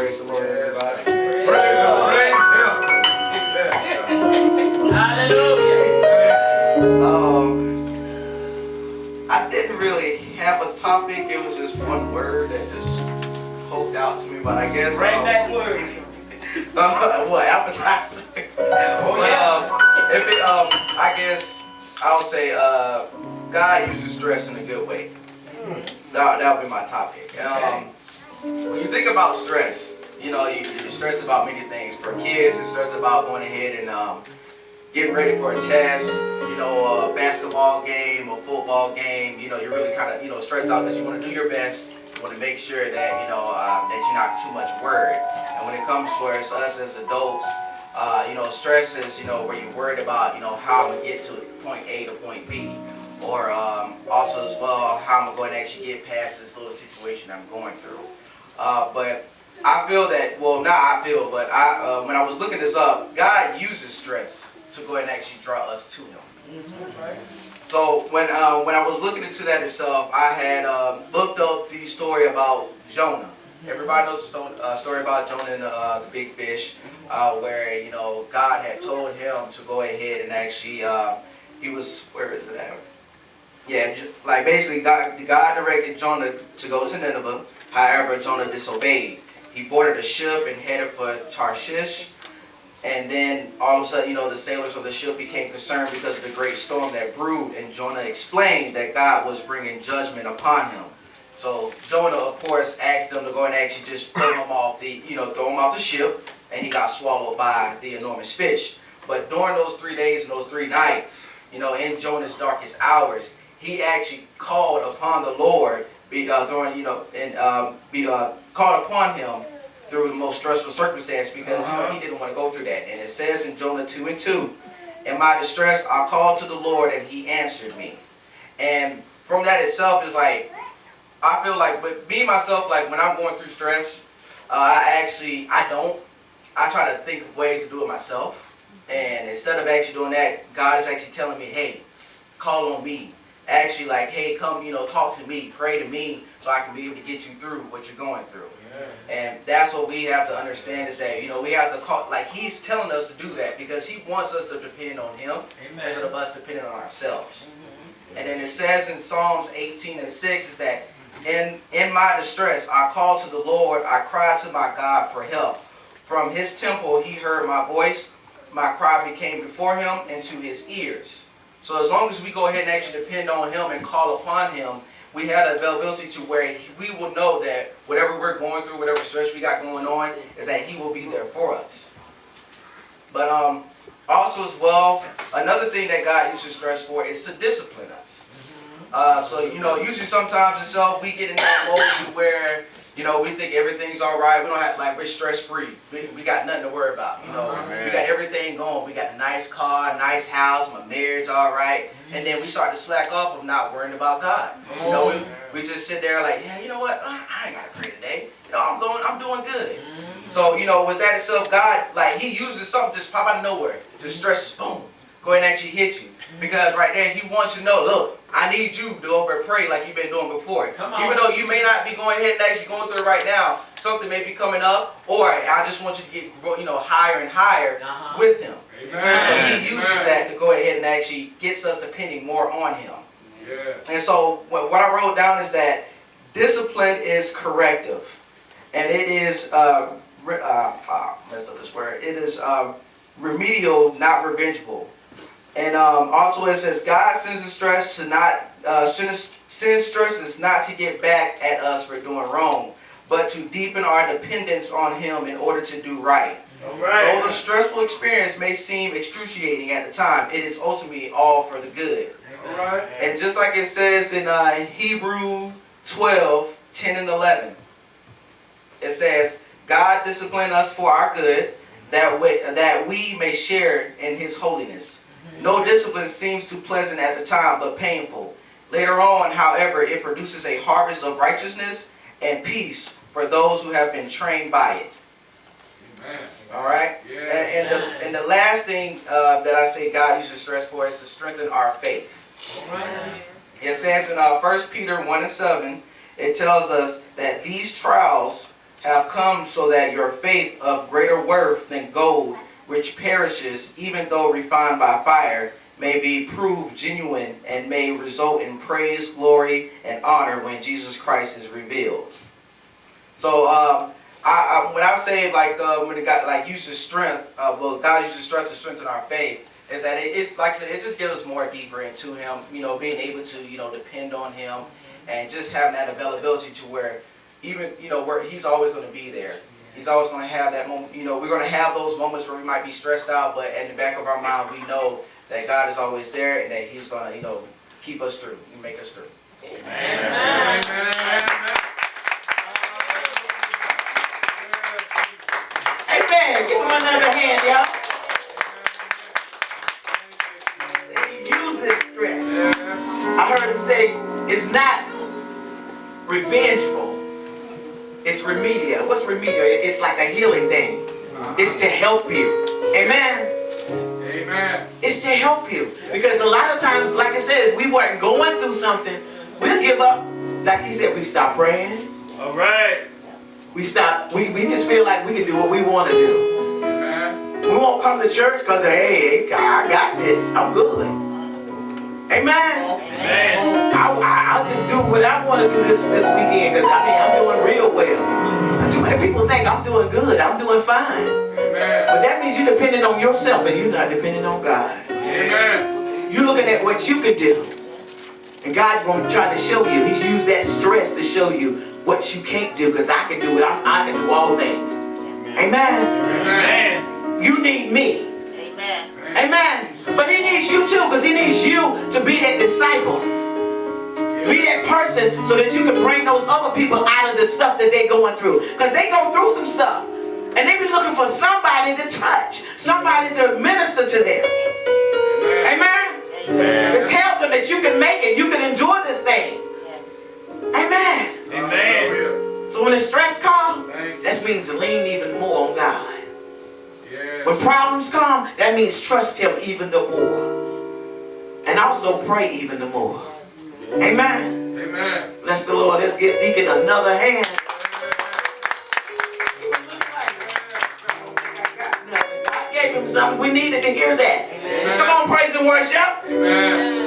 Praise the Lord, everybody. I didn't really have a topic. It was just one word that just poked out to me, but I guess bring that word. well, appetizer. I guess I'll say God uses stress in a good way. That'll be my topic. When you think about stress, you know, you stress about many things. For kids, you stress about going ahead and getting ready for a test, you know, a basketball game, a football game. You know, you're really kind of, you know, stressed out because you want to do your best. You want to make sure that, you know, that you're not too much worried. And when it comes to us as adults, you know, stress is, you know, where you're worried about, you know, how I'm going to get to point A to point B. Or also as well, how I'm going to actually get past this little situation I'm going through. But I feel that, well, not I feel, but when I was looking this up, God uses stress to go ahead and actually draw us to Him. So when I was looking into that itself, I had looked up the story about Jonah. Everybody knows the story about Jonah and the big fish, where, you know, God had told him to go ahead and actually, he was, where is it at? Yeah, like basically God directed Jonah to go to Nineveh. However, Jonah disobeyed. He boarded a ship and headed for Tarshish. And then all of a sudden, you know, the sailors of the ship became concerned because of the great storm that brewed. And Jonah explained that God was bringing judgment upon him. So Jonah, of course, asked them to go and actually just throw him off the ship. And he got swallowed by the enormous fish. But during those 3 days and those 3 nights, you know, in Jonah's darkest hours, he actually called upon the Lord called upon him through the most stressful circumstance because you know, he didn't want to go through that. And it says in Jonah 2:2, in my distress I called to the Lord and He answered me. And from that itself is like, I feel like with me myself, like when I'm going through stress, I try to think of ways to do it myself. And instead of actually doing that, God is actually telling me, hey, call on me. Actually, like, hey, come, you know, talk to me, pray to me, so I can be able to get you through what you're going through. Yeah. And that's what we have to understand is that, you know, we have to call, like, He's telling us to do that because He wants us to depend on Him instead of us depending on ourselves. And then it says in Psalms 18:6 is that, in my distress, I called to the Lord, I cried to my God for help. From His temple, He heard my voice. My cry became before Him into His ears. So as long as we go ahead and actually depend on Him and call upon Him, we have the availability to where we will know that whatever we're going through, whatever stress we got going on, is that He will be there for us. But also as well, another thing that God uses stress for is to discipline us. So, you know, usually sometimes itself we get in that mode to where, you know, we think everything's all right. We don't have, like, we're stress-free. We got nothing to worry about, you know. We got everything going. We got a nice car, a nice house, my marriage all right. And then we start to slack off of not worrying about God. You know, we just sit there like, yeah, you know what? I ain't got to pray today. You know, I'm doing good. So, you know, with that itself, God, like, He uses something just pop out of nowhere. Just stresses, boom, go ahead and actually hit you. Because right there, He wants you to know, look, I need you to go over and pray like you've been doing before. Even though you may not be going ahead and actually going through it right now, something may be coming up, or I just want you to get, you know, higher and higher with Him. Amen. So He uses that to go ahead and actually gets us depending more on Him. Yeah. And so what I wrote down is that discipline is corrective, and it is messed up this word. It is remedial, not revengeful. And also it says God sends the stress to not sends stresses not to get back at us for doing wrong, but to deepen our dependence on Him in order to do right. Though the stressful experience may seem excruciating at the time, it is ultimately all for the good. And just like it says in Hebrews 12:10 and 11, it says, God disciplined us for our good, that we may share in His holiness. No discipline seems too pleasant at the time, but painful. Later on, however, it produces a harvest of righteousness and peace for those who have been trained by it. Amen. All right? Yeah. And the last thing that I say God uses stress for is to strengthen our faith. Right. It says in 1 Peter 1:7, it tells us that these trials have come so that your faith of greater worth than gold, which perishes even though refined by fire, may be proved genuine and may result in praise, glory, and honor when Jesus Christ is revealed. So when I say when God uses strength, God uses strength to strengthen our faith, is that it's like I said, it just gives us more deeper into Him. Being able to depend on Him, and just having that availability to where even where He's always going to be there. He's always going to have that moment. We're going to have those moments where we might be stressed out, but in the back of our mind, we know that God is always there and that He's going to keep us through and make us through. Amen. Amen. Amen. Give him another hand, y'all. Use this strength. I heard him say, it's not revengeful. It's remedial. What's remedial? It's like a healing thing. It's to help you. Amen. Amen. It's to help you. Because a lot of times, like I said, if we weren't going through something, we'll give up. Like he said, we stop praying. All right. We stop. We just feel like we can do what we want to do. Amen. We won't come to church because, hey, I got this. I'm good. Amen. Amen. I'll just do what I want to do this weekend because I'm doing real well. Too many people think I'm doing good. I'm doing fine. Amen. But that means you're depending on yourself and you're not depending on God. Amen. You're looking at what you can do. And God won't try to show you. He's used that stress to show you what you can't do because I can do it. I can do all things. Amen. Amen. You need me. Amen. Amen. But He needs you too because He needs you to be that disciple. Be that person so that you can bring those other people out of the stuff that they're going through. Because they go through some stuff. And they be looking for somebody to touch. Somebody to minister to them. Amen. Amen. To tell them that you can make it. You can endure this thing. Yes. Amen. Amen. So when the stress comes, that means lean even more on God. Yes. When problems come, that means trust Him even the more. And also pray even the more. Amen. Amen. Bless the Lord. Let's give Deacon another hand. God gave him something. We needed to hear that. Come on, praise and worship. Amen.